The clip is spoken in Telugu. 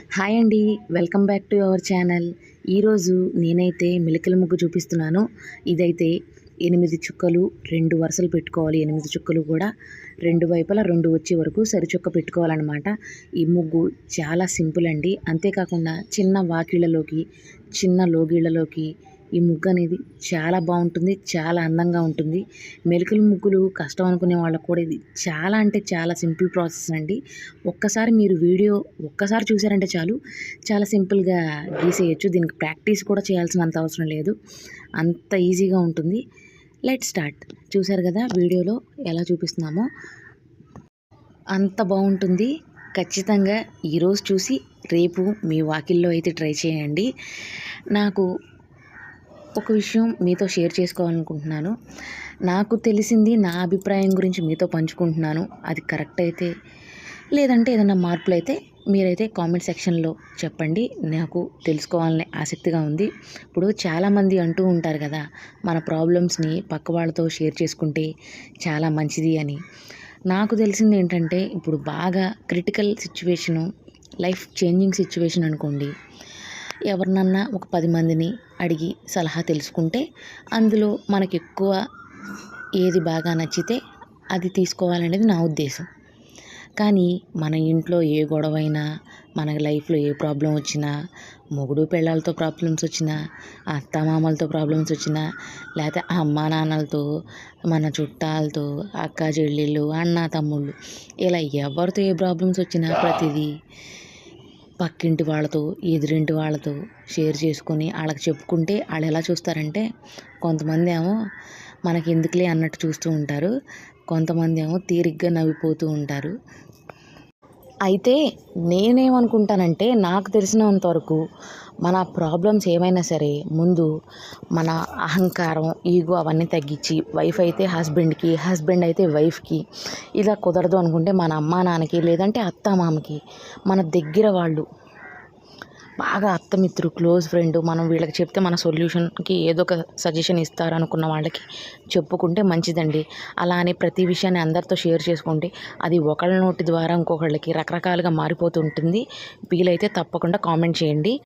హాయ్ అండి. Welcome back to our channel. ఈరోజు నేనైతే మెలికల ముగ్గు చూపిస్తున్నాను. ఇదైతే 8 చుక్కలు 2 వరుసలు పెట్టుకోవాలి. 8 చుక్కలు కూడా 2 వైపులా 2 వచ్చే వరకు సరిచుక్క పెట్టుకోవాలన్నమాట. ఈ ముగ్గు చాలా సింపుల్ అండి. అంతేకాకుండా చిన్న వాకిళ్ళలోకి, చిన్న లోగిళ్ళలోకి ఈ ముగ్గు అనేది చాలా బాగుంటుంది, చాలా అందంగా ఉంటుంది. మెలికల ముగ్గులు కష్టం అనుకునే వాళ్ళకు కూడా ఇది చాలా అంటే చాలా సింపుల్ ప్రాసెస్ అండి. ఒక్కసారి మీరు వీడియో ఒక్కసారి చూసారంటే చాలు, చాలా సింపుల్గా గీసేయచ్చు. దీనికి ప్రాక్టీస్ కూడా చేయాల్సినంత అవసరం లేదు, అంత ఈజీగా ఉంటుంది. Let start. చూసారు కదా వీడియోలో ఎలా చూపిస్తున్నామో, అంత బాగుంటుంది. ఖచ్చితంగా ఈరోజు చూసి రేపు మీ వాకిల్లో అయితే ట్రై చేయండి. నాకు ఒక విషయం మీతో షేర్ చేసుకోవాలనుకుంటున్నాను. నాకు తెలిసింది, నా అభిప్రాయం గురించి మీతో పంచుకుంటున్నాను. అది కరెక్ట్ అయితే, లేదంటే ఏదైనా మార్పులు అయితే మీరైతే కామెంట్ సెక్షన్లో చెప్పండి. నాకు తెలుసుకోవాలనే ఆసక్తిగా ఉంది. ఇప్పుడు చాలామంది అంటూ ఉంటారు కదా, మన ప్రాబ్లమ్స్ని పక్క వాళ్ళతో షేర్ చేసుకుంటే చాలా మంచిది అని. నాకు తెలిసింది ఏంటంటే, ఇప్పుడు బాగా critical situation, life changing situation అనుకోండి, ఎవరినన్నా ఒక 10 మందిని అడిగి సలహా తెలుసుకుంటే అందులో మనకు ఎక్కువ ఏది బాగా నచ్చితే అది తీసుకోవాలనేది నా ఉద్దేశం. కానీ మన ఇంట్లో ఏ గొడవైనా, మన లైఫ్లో ఏ ప్రాబ్లం వచ్చినా, మొగుడు పెళ్ళాలతో ప్రాబ్లమ్స్ వచ్చినా, అత్తామామలతో ప్రాబ్లమ్స్ వచ్చినా, లేకపోతే అమ్మా నాన్నలతో, మన చుట్టాలతో, అక్క చెల్లెళ్ళు, అన్న తమ్ముళ్ళు, ఇలా ఎవరితో ఏ ప్రాబ్లమ్స్ వచ్చినా ప్రతిదీ పక్కింటి వాళ్ళతో, ఎదురింటి వాళ్ళతో షేర్ చేసుకొని వాళ్ళకి చెప్పుకుంటే వాళ్ళు ఎలా చూస్తారంటే, కొంతమంది ఏమో మనకి ఎందుకులే అన్నట్టు చూస్తూ ఉంటారు, కొంతమంది ఏమో తీరిగ్గా నవ్విపోతూ ఉంటారు. అయితే నేనేమనుకుంటానంటే, నాకు తెలిసినంతవరకు మన ప్రాబ్లమ్స్ ఏమైనా సరే ముందు మన అహంకారం, ఈగో అవన్నీ తగ్గించి, వైఫ్ అయితే హస్బెండ్కి, హస్బెండ్ అయితే వైఫ్కి, ఇలా కుదరదు అనుకుంటే మన అమ్మా నాన్నకి, లేదంటే అత్తామామకి, మన దగ్గర వాళ్ళు బాగా అత్తమిత్రు, క్లోజ్ ఫ్రెండ్, మనం వీళ్ళకి చెప్తే మన సొల్యూషన్కి ఏదో ఒక సజెషన్ ఇస్తారు అనుకున్న వాళ్ళకి చెప్పుకుంటే మంచిదండి. అలా అని ప్రతి విషయాన్ని అందరితో షేర్ చేసుకుంటే అది ఒకళ్ళ నోటి ద్వారా ఇంకొకళ్ళకి రకరకాలుగా మారిపోతుంటుంది. వీలైతే తప్పకుండా కామెంట్ చేయండి.